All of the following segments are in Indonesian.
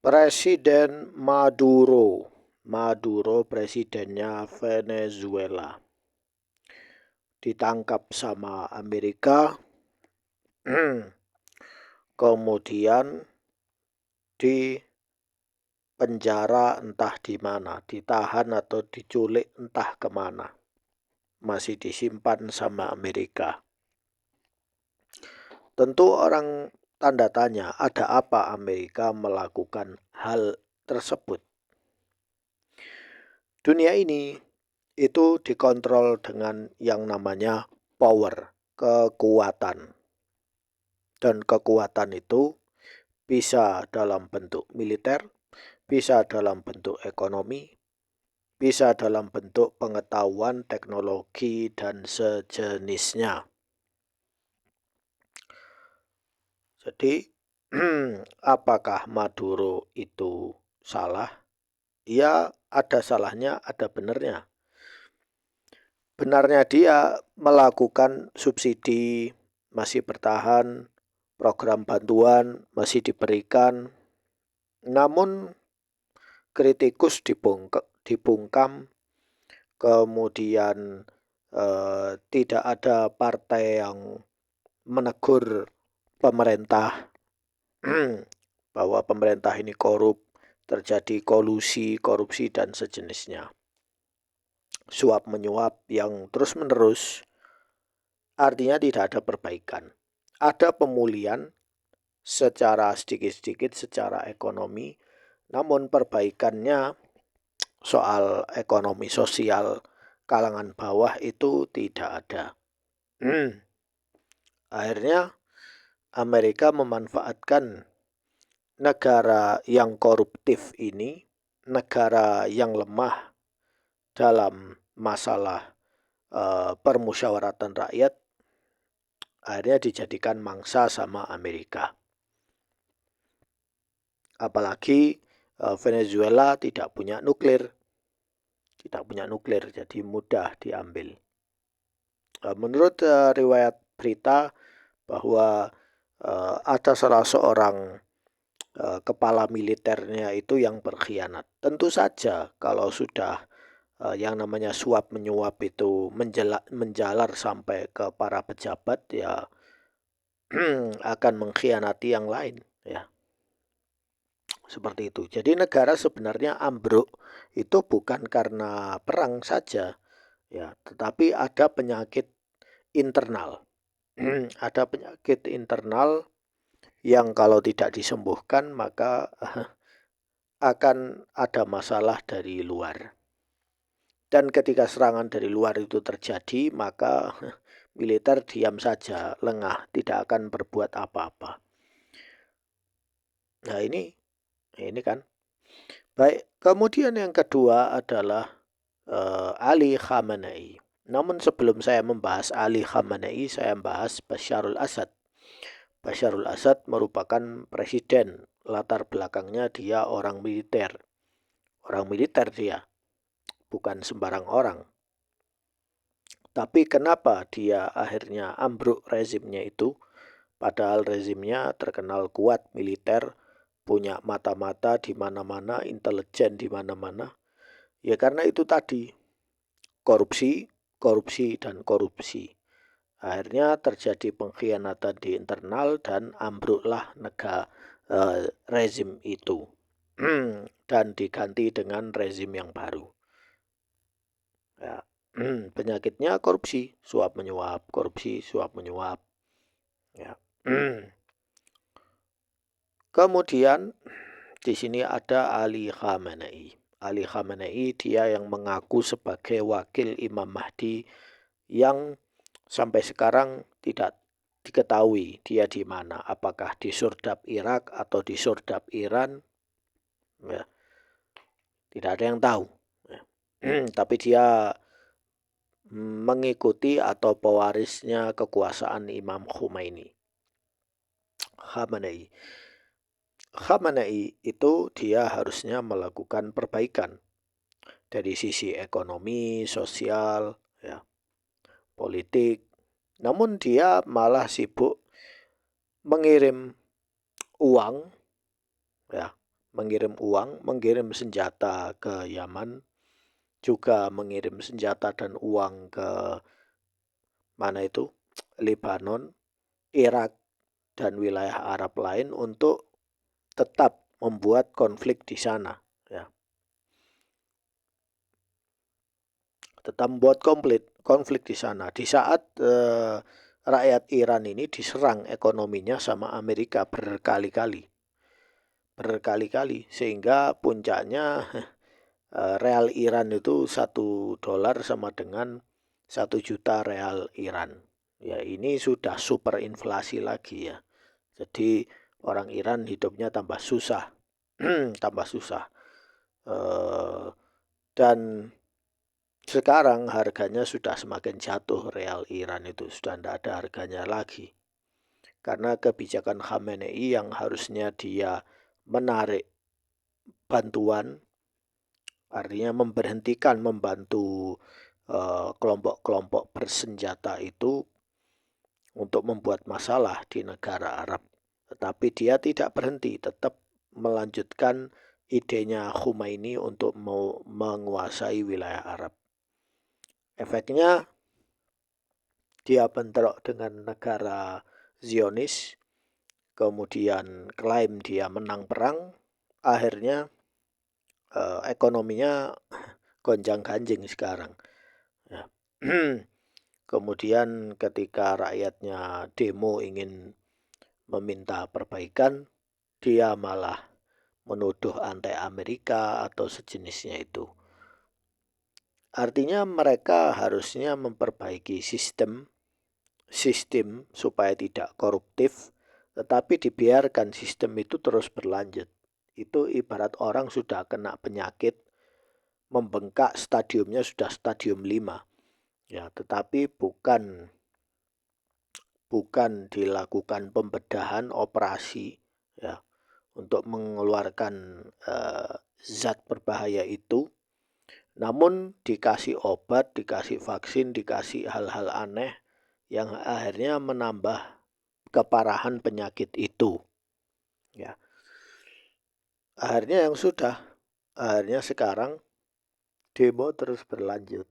Presiden Maduro presidennya Venezuela, ditangkap sama Amerika, kemudian di penjara entah di mana, ditahan atau diculik entah kemana, masih disimpan sama Amerika. Tentu orang tanda tanya, ada apa Amerika melakukan hal tersebut? Dunia ini itu dikontrol dengan yang namanya power, kekuatan. Dan kekuatan itu bisa dalam bentuk militer, bisa dalam bentuk ekonomi, bisa dalam bentuk pengetahuan, teknologi, dan sejenisnya. Jadi, apakah Maduro itu salah? Ya, ada salahnya, ada benarnya. Benarnya dia melakukan subsidi, masih bertahan, program bantuan masih diberikan, namun kritikus dibungkam, kemudian tidak ada partai yang menegur pemerintah bahwa pemerintah ini korup, terjadi kolusi, korupsi, dan sejenisnya. Suap menyuap yang terus-menerus, artinya tidak ada perbaikan. Ada pemulihan secara sedikit-sedikit secara ekonomi, namun perbaikannya soal ekonomi sosial kalangan bawah itu tidak ada. Akhirnya Amerika memanfaatkan negara yang koruptif ini, negara yang lemah dalam masalah permusyawaratan rakyat, akhirnya dijadikan mangsa sama Amerika. Apalagi Venezuela tidak punya nuklir, jadi mudah diambil. Menurut riwayat berita bahwa ada salah seorang kepala militernya itu yang berkhianat. Tentu saja kalau sudah yang namanya suap menyuap itu menjalar sampai ke para pejabat, ya akan mengkhianati yang lain, ya. Seperti itu. Jadi negara sebenarnya ambruk itu bukan karena perang saja, ya, tetapi ada penyakit internal. Ada penyakit internal yang kalau tidak disembuhkan maka akan ada masalah dari luar. Dan ketika serangan dari luar itu terjadi, maka militer diam saja, lengah, tidak akan berbuat apa-apa. Nah ini kan. Baik, kemudian yang kedua adalah Ali Khamenei. Namun sebelum saya membahas Ali Khamenei, saya membahas Basharul Asad. Basharul Asad merupakan presiden. Latar belakangnya dia orang militer. Orang militer dia, bukan sembarang orang. Tapi kenapa dia akhirnya ambruk rezimnya itu? Padahal rezimnya terkenal kuat militer, punya mata-mata di mana-mana, intelijen di mana-mana. Ya karena itu tadi, korupsi, korupsi, dan korupsi. Akhirnya terjadi pengkhianatan di internal dan ambruklah rezim itu. Dan diganti dengan rezim yang baru. Ya. Penyakitnya korupsi, suap menyuap, korupsi, suap menyuap. Ya. Kemudian di sini ada Ali Khamenei. Ali Khamenei dia yang mengaku sebagai wakil Imam Mahdi yang sampai sekarang tidak diketahui dia di mana. Apakah di Surdab Irak atau di Surdab Iran? Ya. Tidak ada yang tahu. Ya. Tapi dia mengikuti atau pewarisnya kekuasaan Imam Khomeini. Khamenei itu dia harusnya melakukan perbaikan dari sisi ekonomi, sosial, ya, politik. Namun dia malah sibuk mengirim uang, ya, mengirim uang, mengirim senjata ke Yaman, juga mengirim senjata dan uang ke mana itu, Lebanon, Irak, dan wilayah Arab lain untuk tetap membuat konflik di sana. Ya. Tetap membuat konflik di sana. Di saat rakyat Iran ini diserang ekonominya sama Amerika berkali-kali, sehingga puncaknya real Iran itu 1 dolar sama dengan 1 juta real Iran. Ya, ini sudah super inflasi lagi ya. Jadi orang Iran hidupnya tambah susah, tambah susah. Dan sekarang harganya sudah semakin jatuh, real Iran itu sudah tidak ada harganya lagi. Karena kebijakan Khamenei yang harusnya dia menarik bantuan, artinya memberhentikan membantu kelompok-kelompok bersenjata itu untuk membuat masalah di negara Arab. Tetapi dia tidak berhenti, tetap melanjutkan idenya Khomeini untuk menguasai wilayah Arab. Efeknya dia bentrok dengan negara Zionis, kemudian klaim dia menang perang, akhirnya ekonominya gonjang-ganjing sekarang. Ya. Kemudian ketika rakyatnya demo ingin meminta perbaikan, dia malah menuduh anti Amerika atau sejenisnya itu. Artinya mereka harusnya memperbaiki sistem supaya tidak koruptif, tetapi dibiarkan sistem itu terus berlanjut. Itu ibarat orang sudah kena penyakit, membengkak, stadiumnya sudah stadium 5. Ya, tetapi bukan dilakukan pembedahan operasi ya untuk mengeluarkan zat berbahaya itu, namun dikasih obat, dikasih vaksin, dikasih hal-hal aneh yang akhirnya menambah keparahan penyakit itu. Ya. Akhirnya sekarang demo terus berlanjut.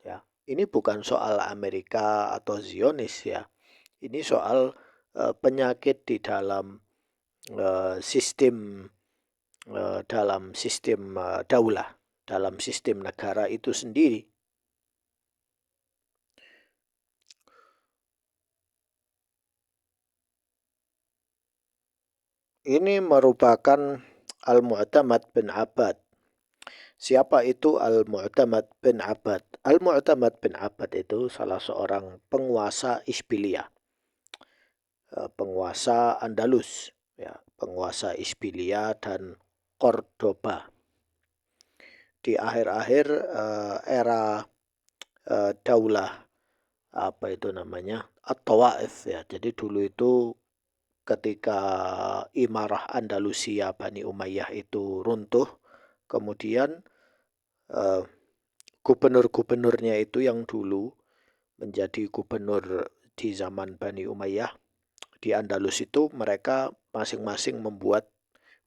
Ya. Ini bukan soal Amerika atau Zionis ya. Ini soal penyakit di dalam sistem daulah, dalam sistem negara itu sendiri. Ini merupakan Al-Mu'tamad bin Abbad. Siapa itu Al-Mu'tamad bin Abbad? Al-Mu'tamad bin Abbad itu salah seorang penguasa Isbilia, penguasa Andalus, ya, penguasa Isbilia dan Cordoba. Di akhir-akhir era daulah apa itu namanya At-Tawaif ya. Jadi dulu itu ketika Imarah Andalusia Bani Umayyah itu runtuh, kemudian gubernur-gubernurnya itu yang dulu menjadi gubernur di zaman Bani Umayyah di Andalus itu, mereka masing-masing membuat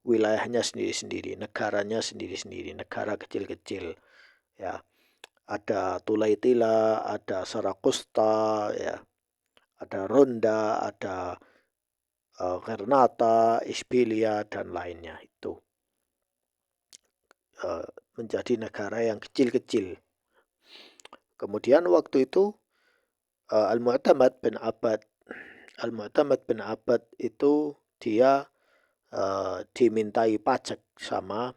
wilayahnya sendiri-sendiri, negaranya sendiri-sendiri, negara kecil-kecil ya. Ada Tulaitila, ada Sarakusta ya, ada Ronda, ada Gernata, Isbilia dan lainnya itu menjadi negara yang kecil-kecil. Kemudian waktu itu Al-Mu'tamad bin Abbad itu dia dimintai pajak sama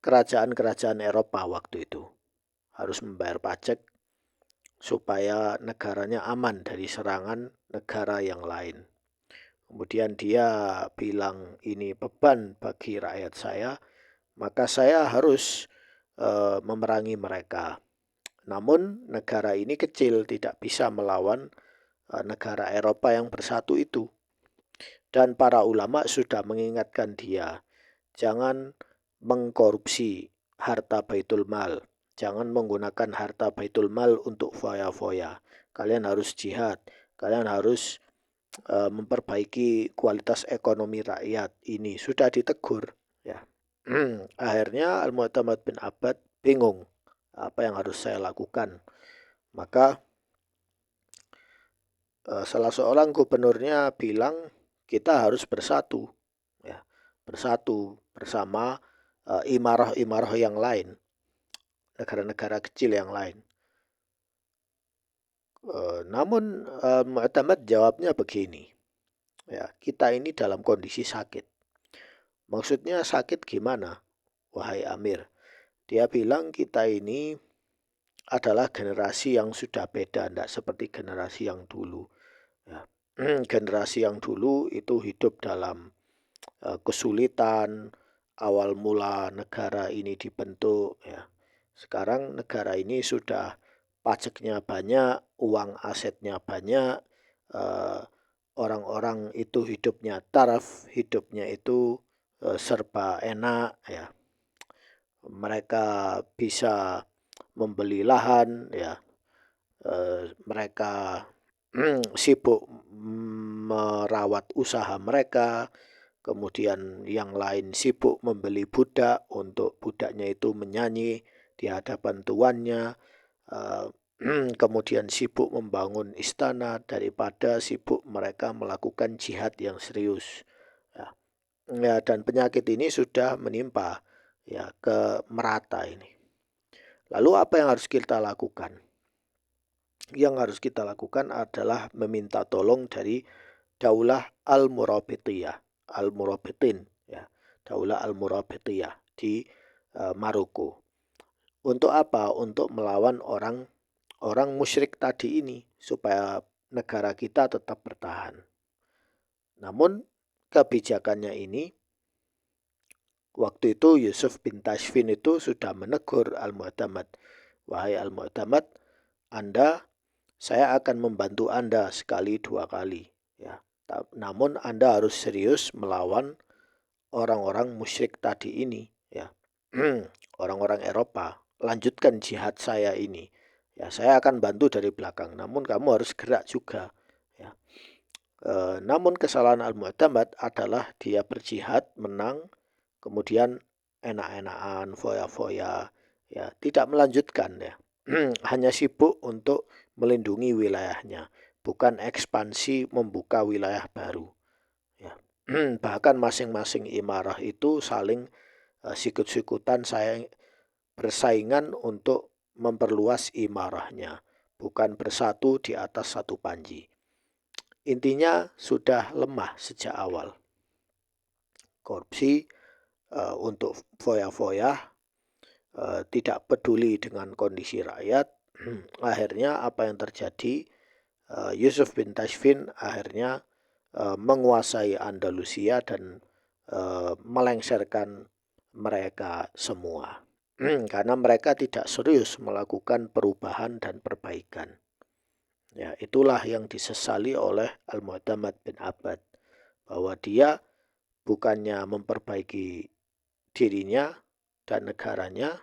kerajaan-kerajaan Eropa waktu itu. Harus membayar pajak supaya negaranya aman dari serangan negara yang lain. Kemudian dia bilang ini beban bagi rakyat saya, maka saya harus memerangi mereka. Namun negara ini kecil, tidak bisa melawan negara Eropa yang bersatu itu. Dan para ulama sudah mengingatkan dia, jangan mengkorupsi harta Baitul Mal. Jangan menggunakan harta Baitul Mal untuk foya-foya. Kalian harus jihad. Kalian harus memperbaiki kualitas ekonomi rakyat ini sudah ditegur, ya. Akhirnya Al-Mu'tamad bin Abbad bingung apa yang harus saya lakukan. Maka salah seorang gubernurnya bilang kita harus bersatu, ya, bersatu bersama imarah-imarah yang lain, negara-negara kecil yang lain. Namun Mu'tamad jawabnya begini, ya, kita ini dalam kondisi sakit. Maksudnya sakit gimana, wahai Amir? Dia bilang kita ini adalah generasi yang sudah beda, tidak seperti generasi yang dulu. Ya. Generasi yang dulu itu hidup dalam kesulitan, awal mula negara ini dibentuk. Ya. Sekarang negara ini sudah pajaknya banyak, uang asetnya banyak, orang-orang itu hidupnya taraf, hidupnya itu serba enak, ya. Mereka bisa membeli lahan, ya. Mereka sibuk merawat usaha mereka, kemudian yang lain sibuk membeli budak untuk budaknya itu menyanyi di hadapan tuannya, kemudian sibuk membangun istana daripada sibuk mereka melakukan jihad yang serius. Ya, ya, dan penyakit ini sudah menimpa, ya, ke merata ini. Lalu apa yang harus kita lakukan? Yang harus kita lakukan adalah meminta tolong dari Daulah Al-Murabitiyah, Al-Murabitin, ya, Daulah Al-Murabitiyah di Maroko. Untuk apa? Untuk melawan orang musyrik tadi ini supaya negara kita tetap bertahan. Namun kebijakannya ini, waktu itu Yusuf bin Tashfin itu sudah menegur Al-Mu'tamad. Wahai Al-Mu'tamad, saya akan membantu Anda sekali dua kali, ya. Namun Anda harus serius melawan orang-orang musyrik tadi ini, ya. Orang-orang Eropa, lanjutkan jihad saya ini. Ya, saya akan bantu dari belakang, namun kamu harus gerak juga, ya. Namun kesalahan Al-Mu'tamad adalah dia berjihad, menang, kemudian enak-enakan, foya-foya, ya, tidak melanjutkan, ya. Hanya sibuk untuk melindungi wilayahnya, bukan ekspansi membuka wilayah baru, ya. Bahkan masing-masing imarah itu saling sikut-sikutan, bersaingan untuk memperluas imarahnya, bukan bersatu di atas satu panji. Intinya sudah lemah sejak awal. Korupsi untuk foya-foya, tidak peduli dengan kondisi rakyat. Akhirnya apa yang terjadi? Yusuf bin Tashfin akhirnya menguasai Andalusia dan melengsarkan mereka semua. Karena mereka tidak serius melakukan perubahan dan perbaikan. Ya, itulah yang disesali oleh Al-Mu'tamad bin Abbad, bahwa dia bukannya memperbaiki dirinya dan negaranya,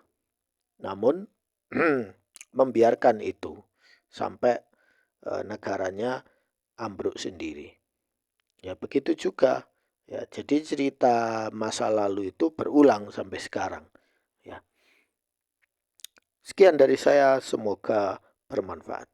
namun membiarkan itu sampai negaranya ambruk sendiri. Ya, begitu juga, ya. Jadi cerita masa lalu itu berulang sampai sekarang, ya. Sekian dari saya, semoga bermanfaat.